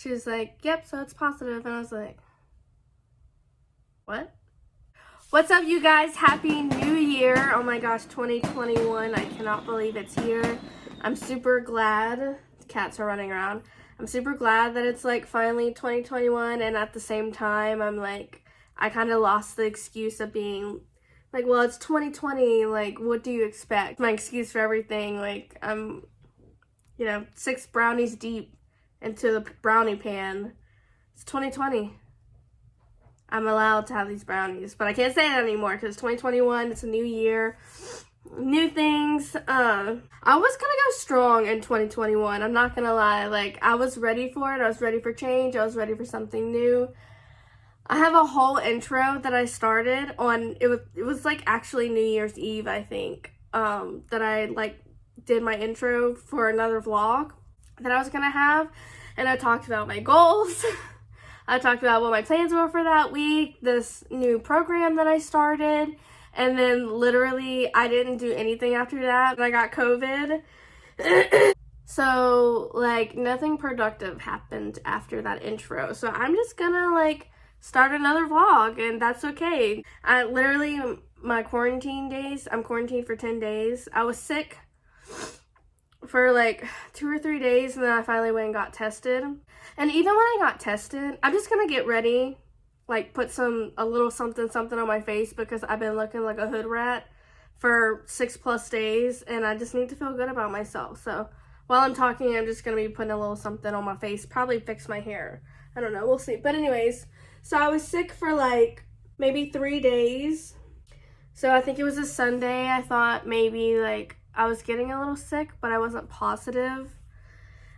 She was like, yep, so it's positive. And I was like, what? What's up, you guys? Happy New Year. Oh my gosh, 2021. I cannot believe it's here. I'm super glad. Cats are running around. I'm super glad that it's like finally 2021, and at the same time, I'm like, I kind of lost the excuse of being like, well, it's 2020. Like, what do you expect? My excuse for everything. Like, I'm, 6 brownies deep into the brownie pan. It's 2020. I'm allowed to have these brownies, but I can't say that anymore because 2021, it's a new year, new things. I was gonna go strong in 2021. I'm not gonna lie. Like, I was ready for it. I was ready for change. I was ready for something new. I have a whole intro that I started on. It was like actually New Year's Eve, I think. That I like did my intro for another vlog that I was gonna have, and I talked about my goals. I talked about what my plans were for that week, this new program that I started, and then literally I didn't do anything after that, and I got COVID. So, like, nothing productive happened after that intro. So I'm just gonna, like, start another vlog, and that's okay. I literally, my quarantine days, I'm quarantined for 10 days. I was sick for like 2 or 3 days, and then I finally went and got tested. And even when I got tested, I'm just gonna get ready, like put a little something on my face because I've been looking like a hood rat for 6+ days, and I just need to feel good about myself. So while I'm talking, I'm just gonna be putting a little something on my face, probably fix my hair. I don't know, we'll see. But anyways, so I was sick for like maybe 3 days. So I think it was a Sunday. I thought maybe like I was getting a little sick, but I wasn't positive.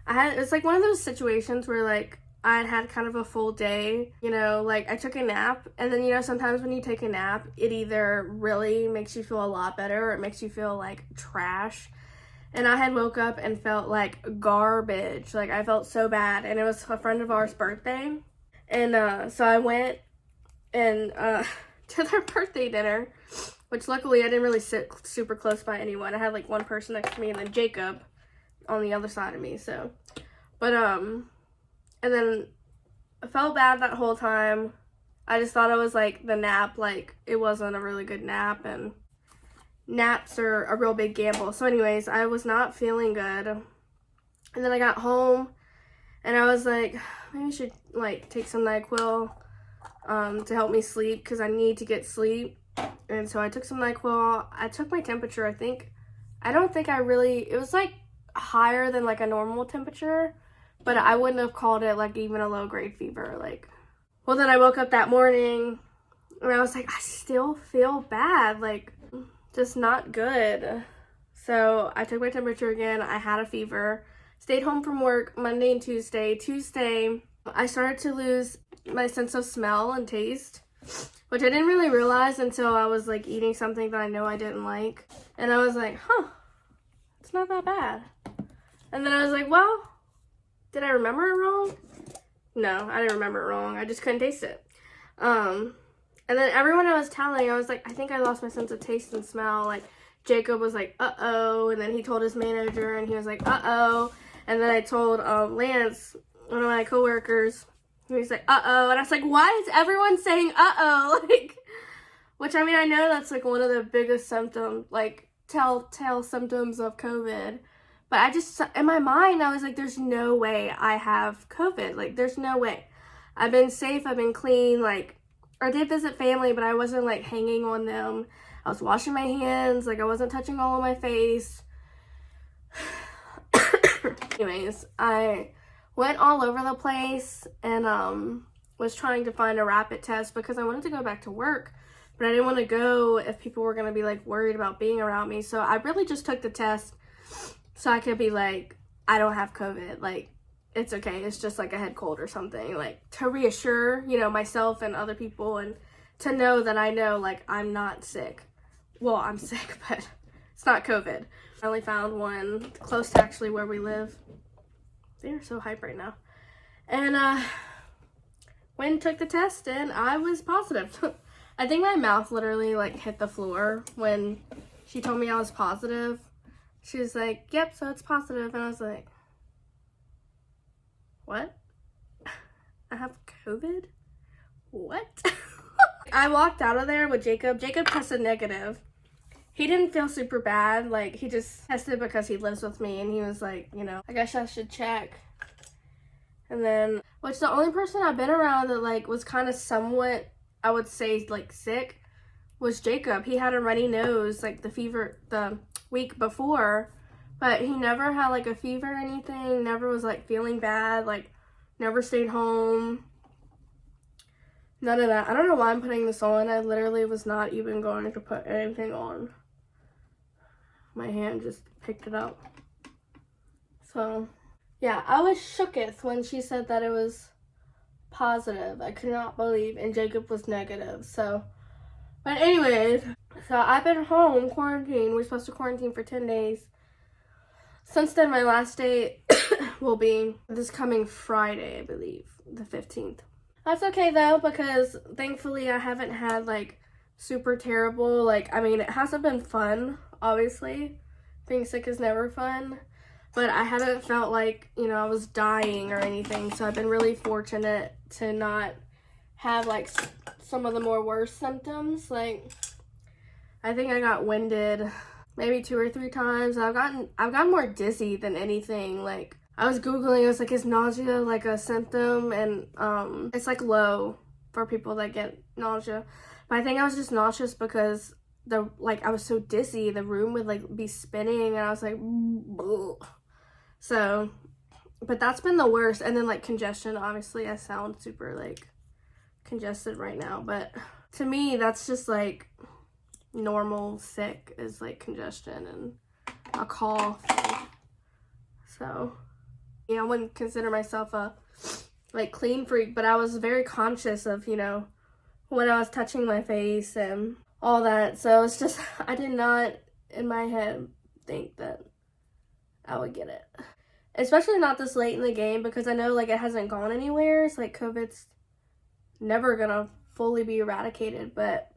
It's like one of those situations where like I had kind of a full day, like I took a nap, and then sometimes when you take a nap, it either really makes you feel a lot better or it makes you feel like trash. And I had woke up and felt like garbage. Like, I felt so bad, and it was a friend of ours' birthday. And so I went and to their birthday dinner, which luckily I didn't really sit super close by anyone. I had like one person next to me and then Jacob on the other side of me. So, but and then I felt bad that whole time. I just thought it was like the nap, like it wasn't a really good nap, and naps are a real big gamble. So anyways, I was not feeling good. And then I got home and I was like, maybe I should like take some NyQuil to help me sleep because I need to get sleep. And so I took some NyQuil. I took my temperature, it was like higher than like a normal temperature, but I wouldn't have called it like even a low grade fever. Well, then I woke up that morning and I was like, I still feel bad, like just not good. So I took my temperature again. I had a fever, stayed home from work Monday and Tuesday. I started to lose my sense of smell and taste, which I didn't really realize until I was like eating something that I know I didn't like. And I was like, it's not that bad. And then I was like, well, did I remember it wrong? No, I didn't remember it wrong. I just couldn't taste it. And then everyone I was telling, I was like, I think I lost my sense of taste and smell. Like, Jacob was like, uh-oh. And then he told his manager, and he was like, uh-oh. And then I told Lance, one of my coworkers, and he's like, uh-oh. And I was like, why is everyone saying uh-oh? Like, which, I mean, I know that's like one of the biggest symptoms, like telltale symptoms of COVID. But I just, in my mind, I was like, there's no way I have COVID. Like, there's no way. I've been safe. I've been clean. Like, I did visit family, but I wasn't like hanging on them. I was washing my hands. Like, I wasn't touching all of my face. Anyways, I went all over the place and was trying to find a rapid test because I wanted to go back to work, but I didn't want to go if people were going to be like worried about being around me. So I really just took the test so I could be like, I don't have COVID. Like, it's okay. It's just like a head cold or something, like to reassure, myself and other people, and to know that I know like I'm not sick. Well, I'm sick, but it's not COVID. I only found one close to actually where we live. They're so hype right now. And went and took the test, and I was positive. I think my mouth literally like hit the floor when she told me I was positive. She was like, yep, so it's positive. And I was like, what? have COVID? What? I walked out of there with Jacob. Jacob tested negative. He didn't feel super bad. Like, he just tested because he lives with me, and he was like, you know, I guess I should check. And then, which the only person I've been around that, like, was kind of somewhat, I would say, like, sick was Jacob. He had a runny nose, like, the week before, but he never had, like, a fever or anything, never was, like, feeling bad, like, never stayed home. None of that. I don't know why I'm putting this on. I literally was not even going to put anything on. My hand just picked it up. So, yeah, I was shooketh when she said that it was positive. I could not believe, and Jacob was negative. So, but anyways, so I've been home quarantined. We're supposed to quarantine for 10 days. Since then, my last day will be this coming Friday, I believe, the 15th. That's okay though, because thankfully I haven't had like super terrible, like, I mean, it hasn't been fun, obviously. Being sick is never fun, but I haven't felt like, you know, I was dying or anything, so I've been really fortunate to not have like some of the more worse symptoms. Like, I think I got winded maybe 2 or 3 times. I've gotten more dizzy than anything. Like, I was Googling, it was like, is nausea like a symptom? And it's like low for people that get nausea. But I think I was just nauseous because I was so dizzy, the room would like be spinning, and I was like, bleh. So, but that's been the worst. And then like congestion, obviously I sound super like congested right now, but to me that's just like normal sick is like congestion and a cough. So, yeah, I wouldn't consider myself a like clean freak, but I was very conscious of, you know, when I was touching my face and all that. So it's just, I did not in my head think that I would get it, especially not this late in the game, because I know like it hasn't gone anywhere. It's like COVID's never gonna fully be eradicated, but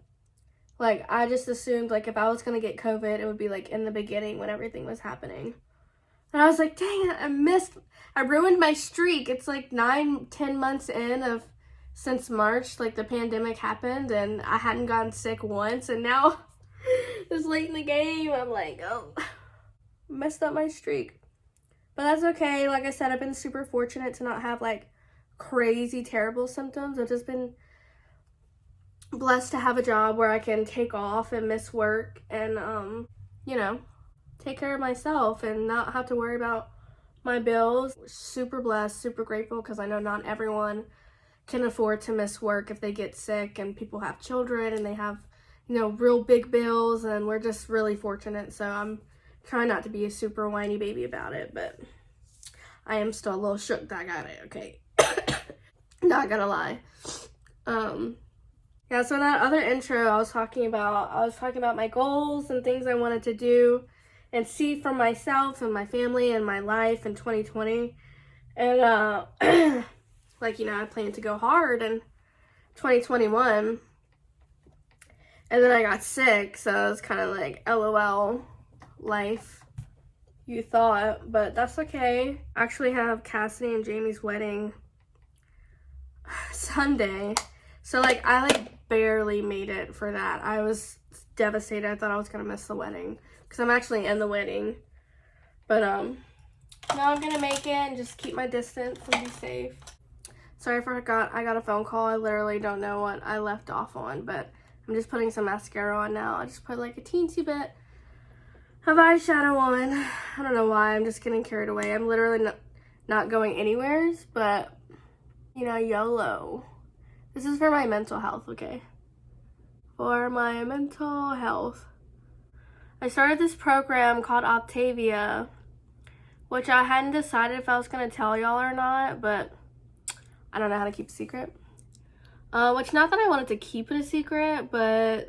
like I just assumed like if I was gonna get COVID, it would be like in the beginning when everything was happening. And I was like, dang it, I ruined my streak. It's like 9-10 months since March, like the pandemic happened, and I hadn't gotten sick once, and now this late in the game, I'm like, oh, messed up my streak. But that's okay. Like I said, I've been super fortunate to not have like crazy terrible symptoms. I've just been blessed to have a job where I can take off and miss work and you know, take care of myself and not have to worry about my bills. Super blessed, super grateful, because I know not everyone can afford to miss work if they get sick, and people have children and they have, you know, real big bills, and we're just really fortunate. So I'm trying not to be a super whiny baby about it, but I am still a little shook that I got it, okay? Not gonna lie. Yeah, so that other intro I was talking about my goals and things I wanted to do and see for myself and my family and my life in 2020. And like, you know, I plan to go hard in 2021. And then I got sick, so it's kind of like LOL life, you thought, but that's okay. I actually have Cassidy and Jamie's wedding Sunday. So like I like barely made it for that. I was devastated. I thought I was gonna miss the wedding because I'm actually in the wedding. But now I'm gonna make it and just keep my distance and be safe. Sorry, I got a phone call. I literally don't know what I left off on, but I'm just putting some mascara on now. I just put like a teensy bit of eyeshadow on. I don't know why. I'm just getting carried away. I'm literally not going anywhere, but you know, YOLO. This is for my mental health, okay? For my mental health. I started this program called Optavia, which I hadn't decided if I was going to tell y'all or not, but I don't know how to keep a secret. Which, not that I wanted to keep it a secret, but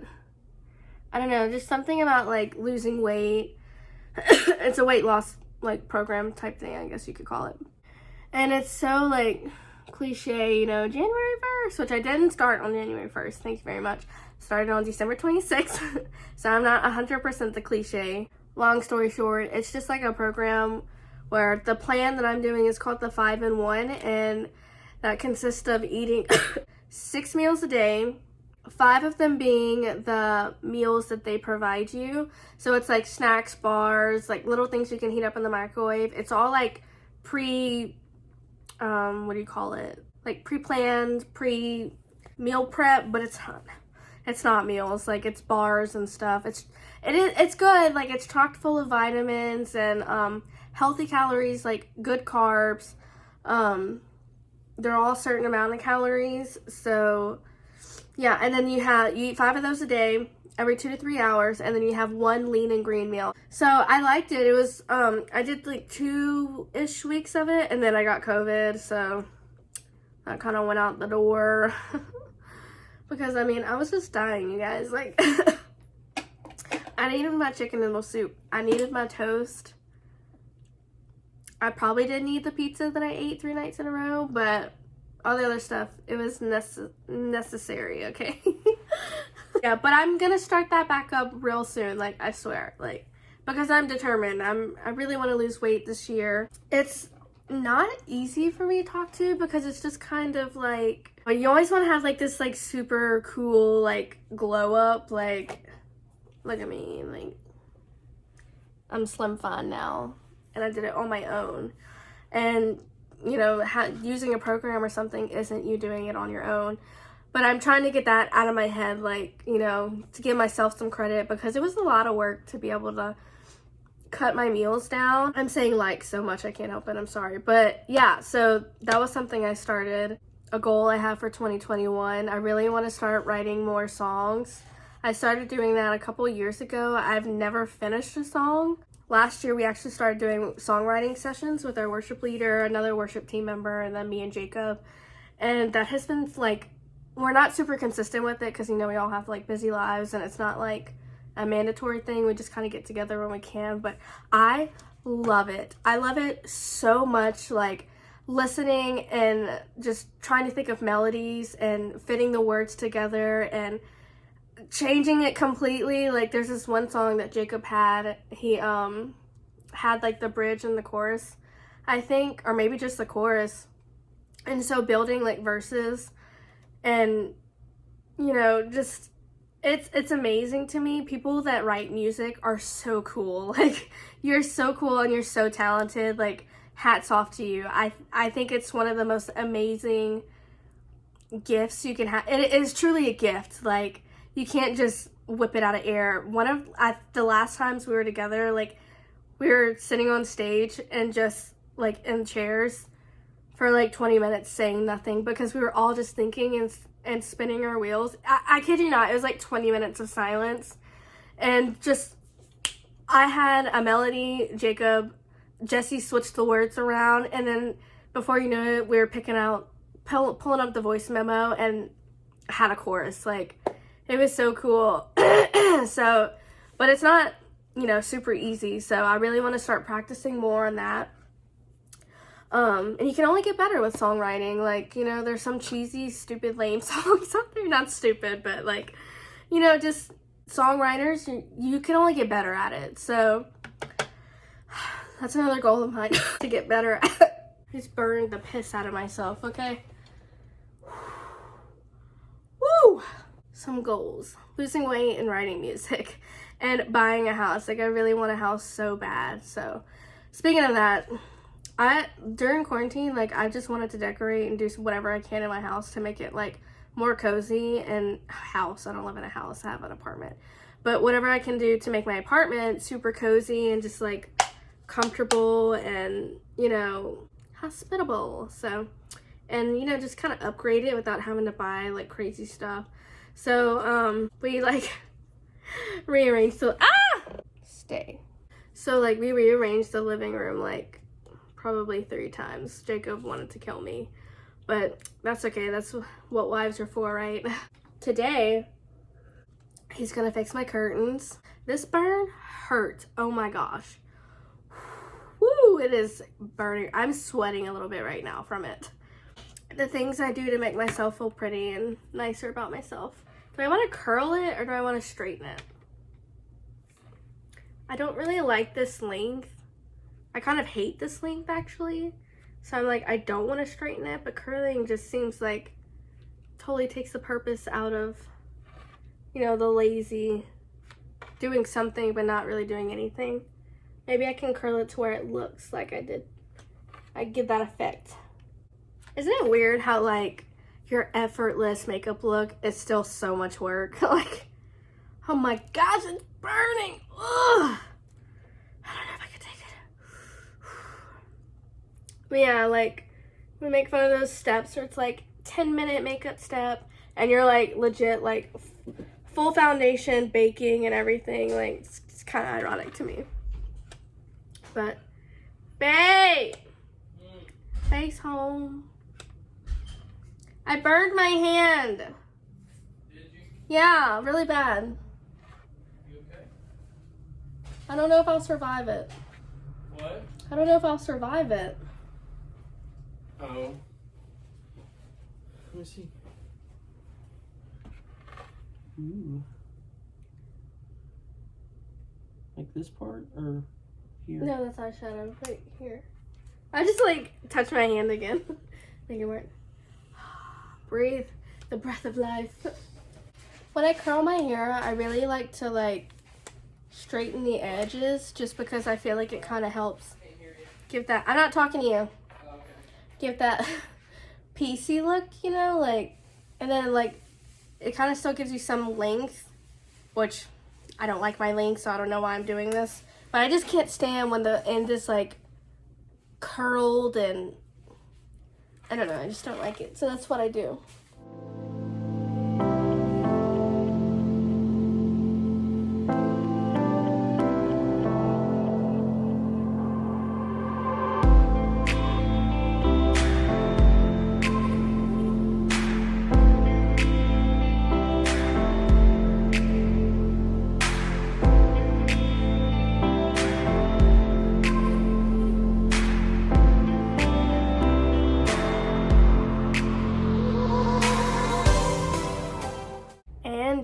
I don't know, just something about like losing weight. It's a weight loss like program type thing, I guess you could call it. And it's so like cliche, you know, January 1st, which I didn't start on January 1st. Thank you very much. Started on December 26th. So I'm not 100% the cliche. Long story short, it's just like a program where the plan that I'm doing is called the 5-in-1, and that consists of eating 6 meals a day, 5 of them being the meals that they provide you. So it's like snacks, bars, like little things you can heat up in the microwave. It's all like what do you call it? Like pre-planned, pre-meal prep, but it's not meals. Like it's bars and stuff. It's good. Like it's chock full of vitamins and healthy calories, like good carbs. They're all a certain amount of calories. So yeah, and then you eat 5 of those a day, every 2 to 3 hours, and then you have 1 lean and green meal. So I liked it. It was I did like 2-ish weeks of it, and then I got COVID, so that kind of went out the door. Because I mean, I was just dying, you guys. Like I needed my chicken noodle soup. I needed my toast. I probably didn't eat the pizza that I ate 3 nights in a row, but all the other stuff, it was necessary, okay? Yeah, but I'm gonna start that back up real soon, like, I swear, like, because I'm determined. I really want to lose weight this year. It's not easy for me to talk to because it's just kind of like, you always want to have like this like super cool like glow up, like, look at me, like, I'm slim fine now, and I did it on my own. And you know, using a program or something isn't you doing it on your own. But I'm trying to get that out of my head, like, you know, to give myself some credit, because it was a lot of work to be able to cut my meals down. I'm saying like so much, I can't help it, I'm sorry. But yeah, so that was something I started, a goal I have for 2021. I really want to start writing more songs. I started doing that a couple years ago. I've never finished a song. Last year, we actually started doing songwriting sessions with our worship leader, another worship team member, and then me and Jacob. And that has been, like, we're not super consistent with it because, you know, we all have, like, busy lives, and it's not, like, a mandatory thing. We just kind of get together when we can. But I love it. I love it so much, like, listening and just trying to think of melodies and fitting the words together and changing it completely. Like there's this one song that Jacob had, he had like the bridge and the chorus, I think, or maybe just the chorus, and so building like verses, and you know, just it's amazing to me. People that write music are so cool. Like you're so cool and you're so talented. Like hats off to you. I think it's one of the most amazing gifts you can have. It is truly a gift. Like you can't just whip it out of air. The last times we were together, like, we were sitting on stage and just, like, in chairs for, like, 20 minutes saying nothing because we were all just thinking and spinning our wheels. I kid you not, it was, like, 20 minutes of silence. And just, I had a melody, Jesse switched the words around, and then before you know it, we were pulling up the voice memo and had a chorus, like, it was so cool. So, but it's not, you know, super easy. So I really want to start practicing more on that. And you can only get better with songwriting. Like, you know, there's some cheesy, stupid, lame songs out there. Not stupid, but like, you know, just songwriters, you can only get better at it. So that's another goal of mine, to get better at it. I just burned the piss out of myself, okay? Woo! Some goals: losing weight and writing music and buying a house. Like I really want a house so bad. So speaking of that, during quarantine, like I just wanted to decorate and do whatever I can in my house to make it like more cozy. And house, I don't live in a house, I have an apartment, but whatever I can do to make my apartment super cozy and just like comfortable and, you know, hospitable. So, and you know, just kind of upgrade it without having to buy like crazy stuff. So, we, like, rearranged So, like, we rearranged the living room, like, probably 3 times. Jacob wanted to kill me, but that's okay. That's what wives are for, right? Today, he's gonna fix my curtains. This burn hurt. Oh my gosh. Woo, it is burning. I'm sweating a little bit right now from it. The things I do to make myself feel pretty and nicer about myself. Do I want to curl it or do I want to straighten it? I don't really like this length. I kind of hate this length actually. So I'm like, I don't want to straighten it, but curling just seems like totally takes the purpose out of, you know, the lazy doing something but not really doing anything. Maybe I can curl it to where it looks like I did. I give that effect. Isn't it weird how like your effortless makeup look is still so much work? Like, oh my gosh, it's burning. Ugh. I don't know if I can take it. But yeah, like we make fun of those steps where it's like 10-minute makeup step and you're like legit like full foundation, baking and everything. Like it's kind of ironic to me. But babe, face home. I burned my hand. Did you? Yeah, really bad. You okay? I don't know if I'll survive it. What? I don't know if I'll survive it. Oh. Let me see. Ooh. Like this part or here? No, that's eyeshadow right here. I just like touched my hand again. Make it work. Breathe the breath of life. When I curl my hair, I really like to like straighten the edges just because I feel like it kind of helps give that, I'm not talking to you, Okay. give that PC look, you know, like, and then like it kind of still gives you some length, which I don't like my length, so I don't know why I'm doing this, but I just can't stand when the end is like curled and I don't know, I just don't like it, so that's what I do.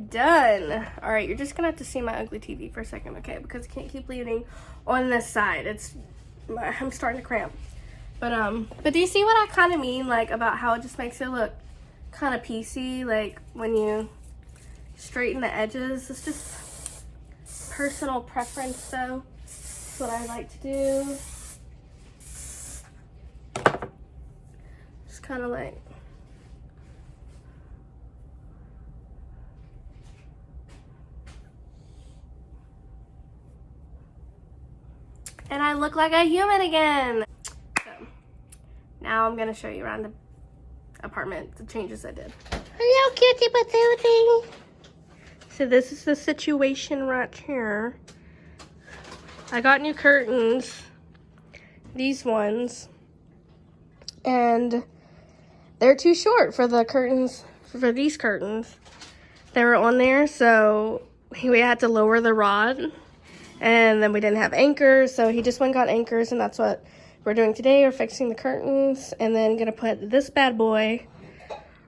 Done. All right, you're just gonna have to see my ugly TV for a second, okay? Because I can't keep bleeding on this side. I'm starting to cramp. But do you see what I kind of mean, like about how it just makes it look kind of PC, like when you straighten the edges? It's just personal preference, though. That's what I like to do. Just kind of like. And I look like a human again. So, now I'm gonna show you around the apartment, the changes I did. Hello, cutie patootie. So this is the situation right here. I got new curtains, these ones, and they're too short for the curtains, for these curtains. They were on there, so we had to lower the rod. And then we didn't have anchors, so he just went and got anchors, and that's what we're doing today. We're fixing the curtains, and then gonna put this bad boy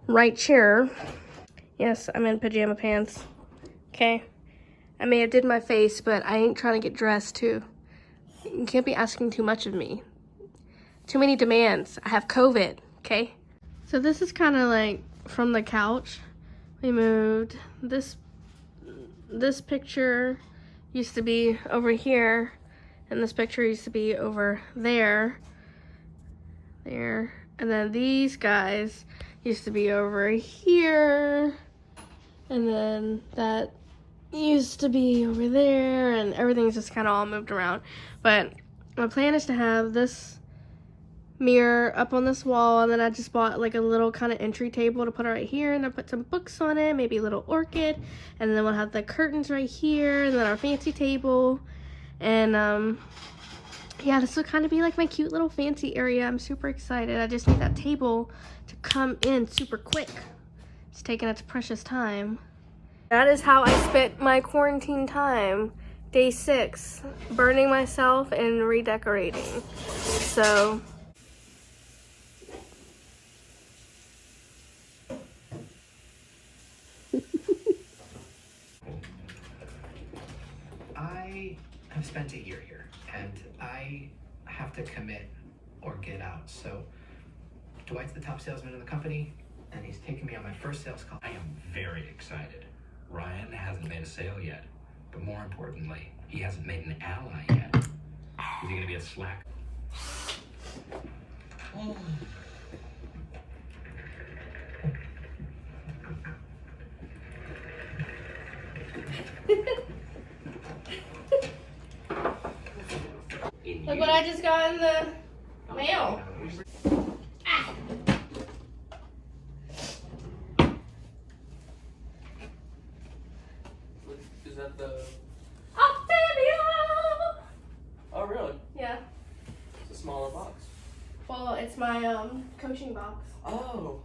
right here. Yes, I'm in pajama pants. Okay. I may have did my face, but I ain't trying to get dressed too. You can't be asking too much of me. Too many demands. I have COVID, okay? So this is kind of like from the couch. We moved this picture used to be over here, and this picture used to be over there, and then these guys used to be over here, and then that used to be over there, and everything's just kind of all moved around. But my plan is to have this mirror up on this wall, and then I just bought like a little kind of entry table to put right here, and then put some books on it, maybe a little orchid, and then we'll have the curtains right here, and then our fancy table, and yeah, this will kind of be like my cute little fancy area. I'm super excited. I just need that table to come in super quick. It's taking its precious time. That is how I spent my quarantine time. Day 6, burning myself and redecorating. So I have spent a year here, and I have to commit or get out. So Dwight's the top salesman in the company, and he's taking me on my first sales call. I am very excited. Ryan hasn't made a sale yet, but more importantly, he hasn't made an ally yet. Is he going to be a slack? Look what I just got in the mail. Ah. Is that the? Octavia! Oh, really? Yeah. It's a smaller box. Well, it's my coaching box. Oh.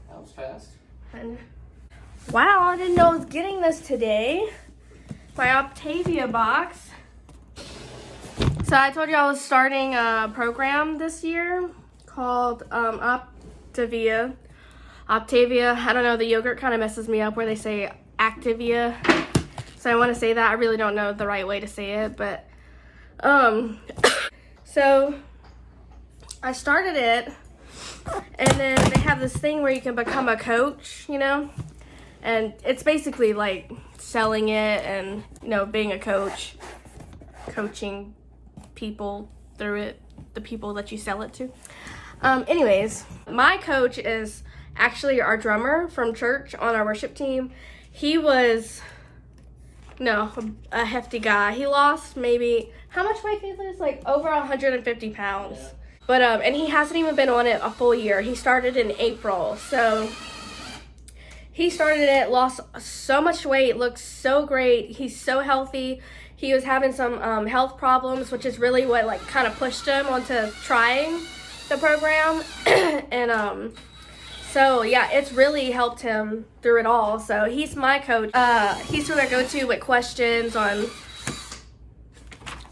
That was fast. And wow, I didn't know I was getting this today. My Octavia box. So I told you I was starting a program this year called Optavia. Octavia, I don't know, the yogurt kind of messes me up where they say Activia. So I want to say that. I really don't know the right way to say it, but so I started it, and then they have this thing where you can become a coach, you know? And it's basically like selling it and, you know, being a coach, coaching people through it, the people that you sell it to. Anyways, my coach is actually our drummer from church on our worship team. He was, a hefty guy. He lost maybe, how much weight did he lose? Like over 150 pounds. Yeah. But, and he hasn't even been on it a full year. He started in April, so he started it, lost so much weight, looks so great. He's so healthy. He was having some health problems, which is really what like kind of pushed him onto trying the program. And so yeah, it's really helped him through it all. So he's my coach. He's who I go to with questions on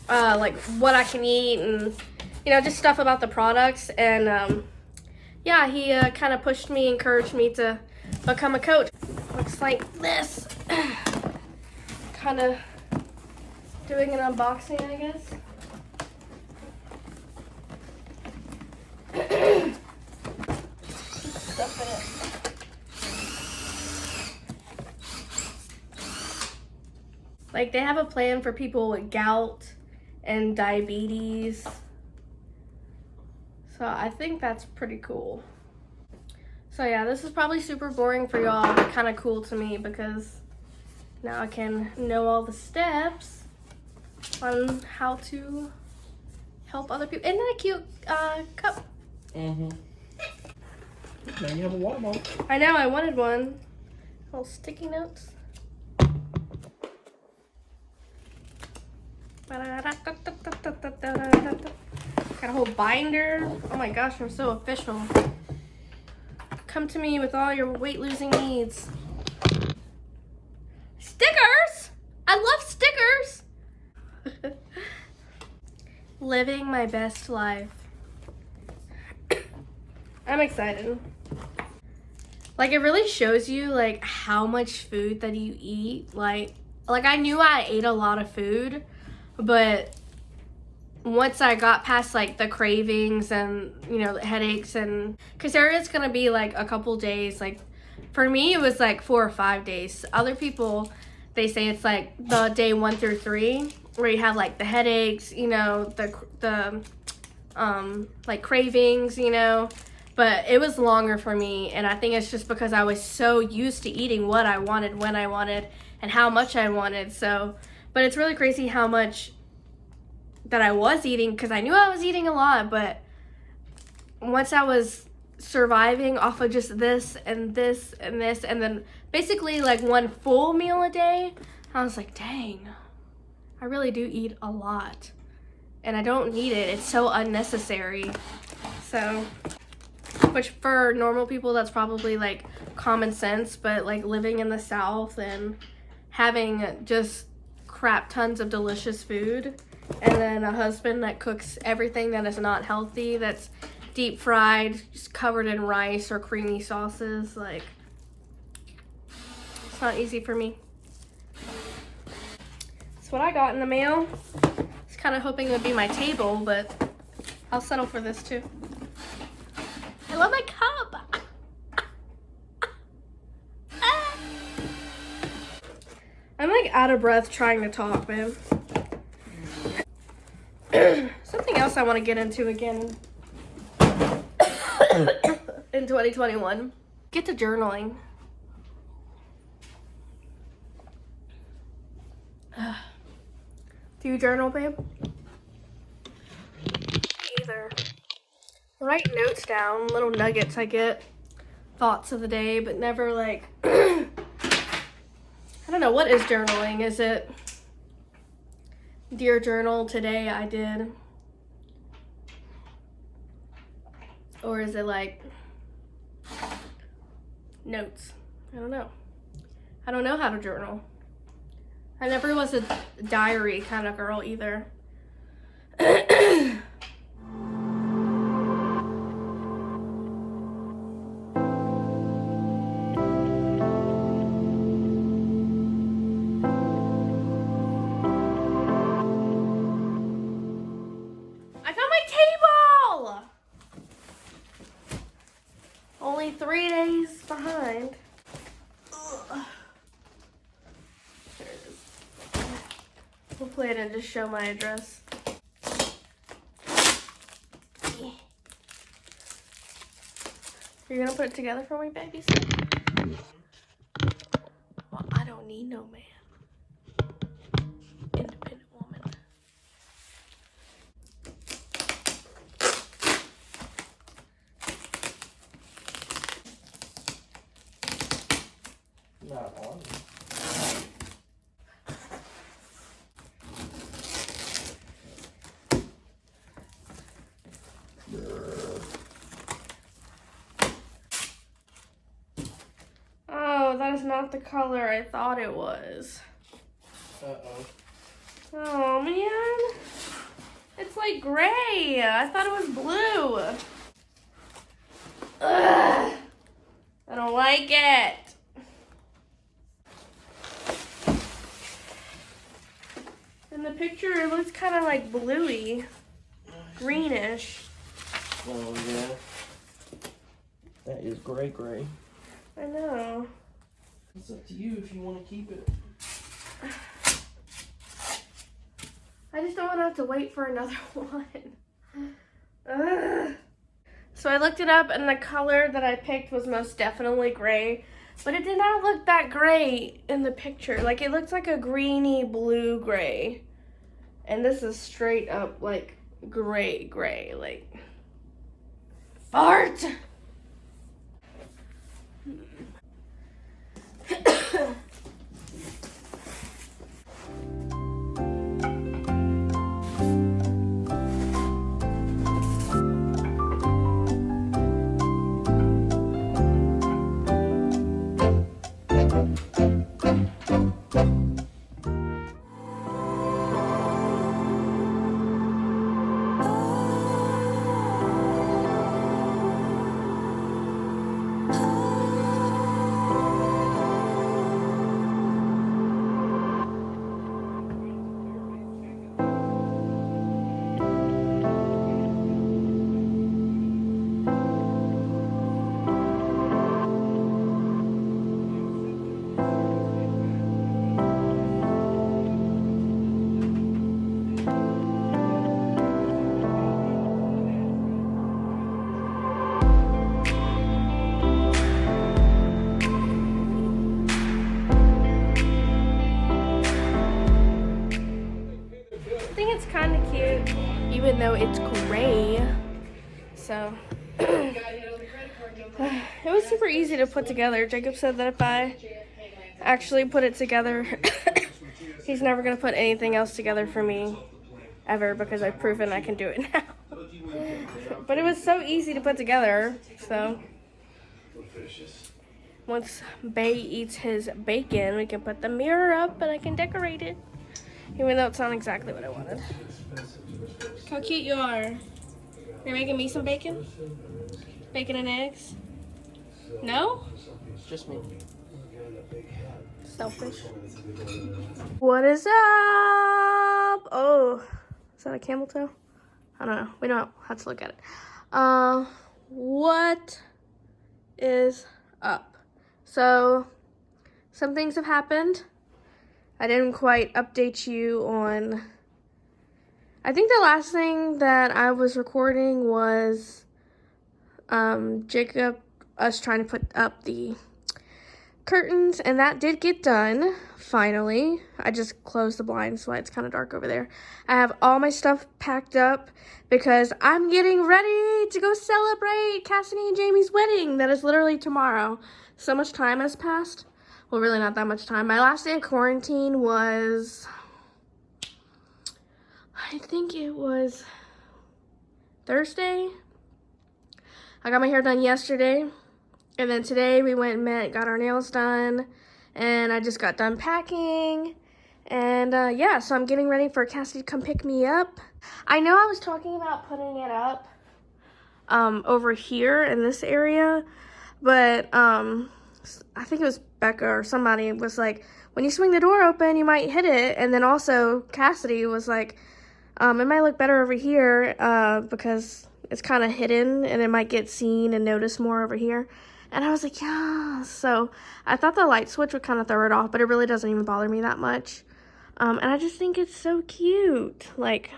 like what I can eat and, you know, just stuff about the products. And yeah, he kind of pushed me, encouraged me to become a coach. Looks like this. Kind of doing an unboxing, I guess. Stuff in it. Like, they have a plan for people with gout and diabetes. So I think that's pretty cool. So yeah, this is probably super boring for y'all, but kind of cool to me because now I can know all the steps on how to help other people. Isn't that a cute cup? Mm-hmm. Now you have a water bottle. I know, I wanted one. Little sticky notes. Got a whole binder. Oh my gosh, I'm so official. Come to me with all your weight losing needs. Stickers! I love stickers! Living my best life. I'm excited. Like, it really shows you like how much food that you eat. Like I knew I ate a lot of food, but once I got past like the cravings and, you know, the headaches, and because there is gonna be like a couple days, like for me it was like 4 or 5 days. Other people, they say it's like the day 1 through 3 where you have like the headaches, you know, the like cravings, you know. But it was longer for me, and I think it's just because I was so used to eating what I wanted, when I wanted, and how much I wanted. So, but it's really crazy how much that I was eating, because I knew I was eating a lot, but once I was surviving off of just this and this and this, and then basically like one full meal a day, I was like, dang, I really do eat a lot, and I don't need it. It's so unnecessary. So, which for normal people, that's probably like common sense, but like living in the South and having just crap tons of delicious food, and then a husband that cooks everything that is not healthy, that's deep fried, just covered in rice or creamy sauces, like, it's not easy for me. That's what I got in the mail. I was kind of hoping it would be my table, but I'll settle for this too. I love my cup. I'm like out of breath trying to talk, man. Something else I want to get into again in 2021. Get to journaling. Do you journal, babe? Either. I write notes down, little nuggets I get, thoughts of the day, but never like, I don't know, what is journaling? Is it, dear journal, today I did? Or is it like, notes? I don't know. I don't know how to journal. I never was a diary kind of girl either. I found my table! Only 3 days behind. Ugh. There it is. Hopefully I didn't just show my address. You're gonna put it together for me, baby? Well, I don't need no man. Independent woman. Not on. Oh, that is not the color I thought it was. Uh-oh. Oh, man. It's like gray. I thought it was blue. Ugh. I don't like it. In the picture, it looks kind of like bluey, greenish. Oh, yeah. That is gray. I know. It's up to you if you want to keep it. I just don't want to have to wait for another one. Ugh. So I looked it up, and the color that I picked was most definitely gray, but it did not look that gray in the picture. Like, it looks like a greeny blue gray, and this is straight up like gray, like fart. Kind of cute, even though it's gray. So it was super easy to put together. Jacob said that if I actually put it together, he's never gonna put anything else together for me ever, because I've proven I can do it now. But it was so easy to put together. So once Bay eats his bacon, we can put the mirror up and I can decorate it. Even though it's not exactly what I wanted. How cute you are. You're making me some bacon? Bacon and eggs? No? Just me. Selfish. What is up? Oh, is that a camel toe? I don't know. We don't have to look at it. What is up? So, some things have happened. I didn't quite update you on... I think the last thing that I was recording was Jacob, us trying to put up the curtains, and that did get done, finally. I just closed the blinds, so it's kind of dark over there. I have all my stuff packed up because I'm getting ready to go celebrate Cassidy and Jamie's wedding. That is literally tomorrow. So much time has passed. Well, really not that much time. My last day of quarantine was... I think it was Thursday. I got my hair done yesterday. And then today we went and met, got our nails done. And I just got done packing. And yeah, so I'm getting ready for Cassidy to come pick me up. I know I was talking about putting it up over here in this area. But I think it was Becca or somebody was like, when you swing the door open, you might hit it. And then also Cassidy was like, it might look better over here because it's kind of hidden and it might get seen and noticed more over here. And I was like, yeah. So I thought the light switch would kind of throw it off, but it really doesn't even bother me that much. And I just think it's so cute. Like,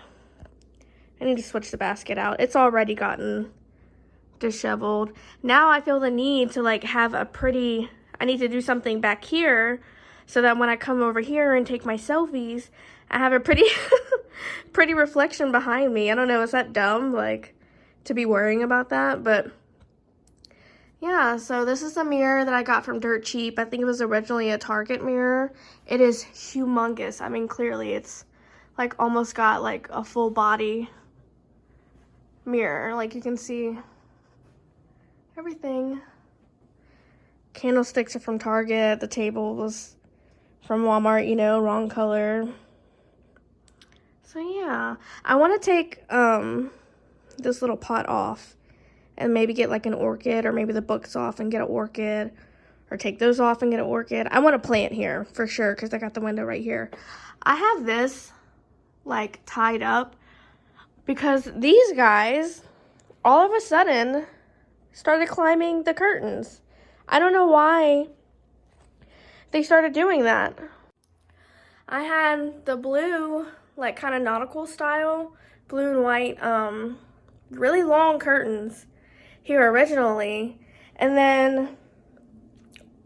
I need to switch the basket out. It's already gotten disheveled. Now I feel the need to like have a pretty, I need to do something back here so that when I come over here and take my selfies, I have a pretty pretty reflection behind me. I don't know, is that dumb, like, to be worrying about that? But yeah, so this is a mirror that I got from Dirt Cheap. I think it was originally a Target mirror. It is humongous. I mean, clearly it's like almost got like a full body mirror. Like you can see everything. Candlesticks are from Target. The table was from Walmart, you know, wrong color. So yeah, I want to take this little pot off and maybe get like an orchid, or maybe the books off and get an orchid, or take those off and get an orchid. I want a plant here for sure because I got the window right here. I have this like tied up because these guys all of a sudden started climbing the curtains. I don't know why they started doing that. I had the blue, like kind of nautical style, blue and white, really long curtains here originally. And then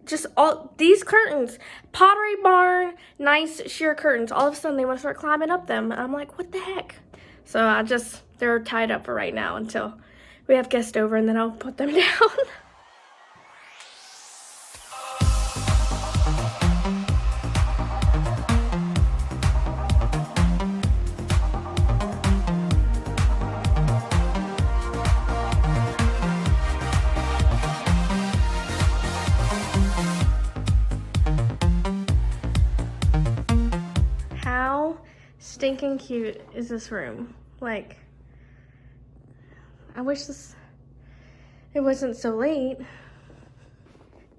just all these curtains, Pottery Barn, nice sheer curtains. All of a sudden they want to start climbing up them. And I'm like, what the heck? So they're tied up for right now until we have guests over, and then I'll put them down. How stinking cute is this room? Like, I wish it wasn't so late,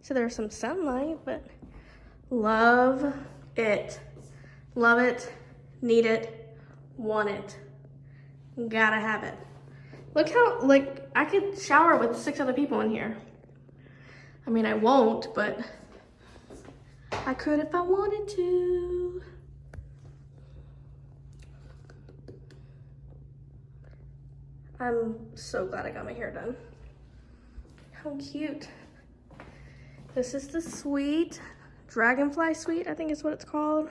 so there's some sunlight, but love it. Love it, need it, want it, gotta have it. Look how, like, I could shower with 6 other people in here. I mean, I won't, but I could if I wanted to. I'm so glad I got my hair done. How cute. This is the suite, Dragonfly Suite, I think is what it's called.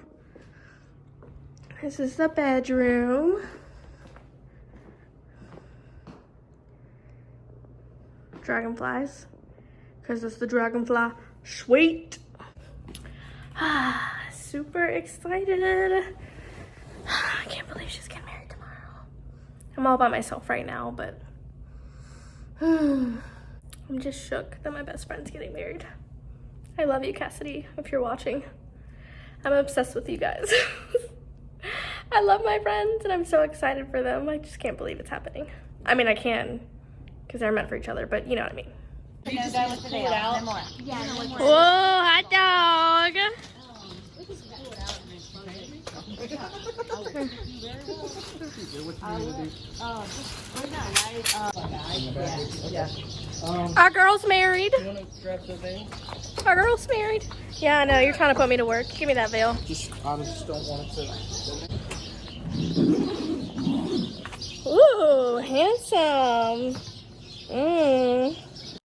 This is the bedroom. Dragonflies, because it's the Dragonfly Suite. Super excited. I can't believe she's getting married tomorrow. I'm all by myself right now, but I'm just shook that my best friend's getting married. I love you, Cassidy, if you're watching. I'm obsessed with you guys. I love my friends, and I'm so excited for them. I just can't believe it's happening. I mean, I can, because they're meant for each other, but you know what I mean. You just pull it out. Whoa, hot dog! Our girl's married. You wanna grab the veil? Our girl's married. Yeah, I know. You're trying to put me to work. Give me that veil. I just don't want it to. Ooh, handsome.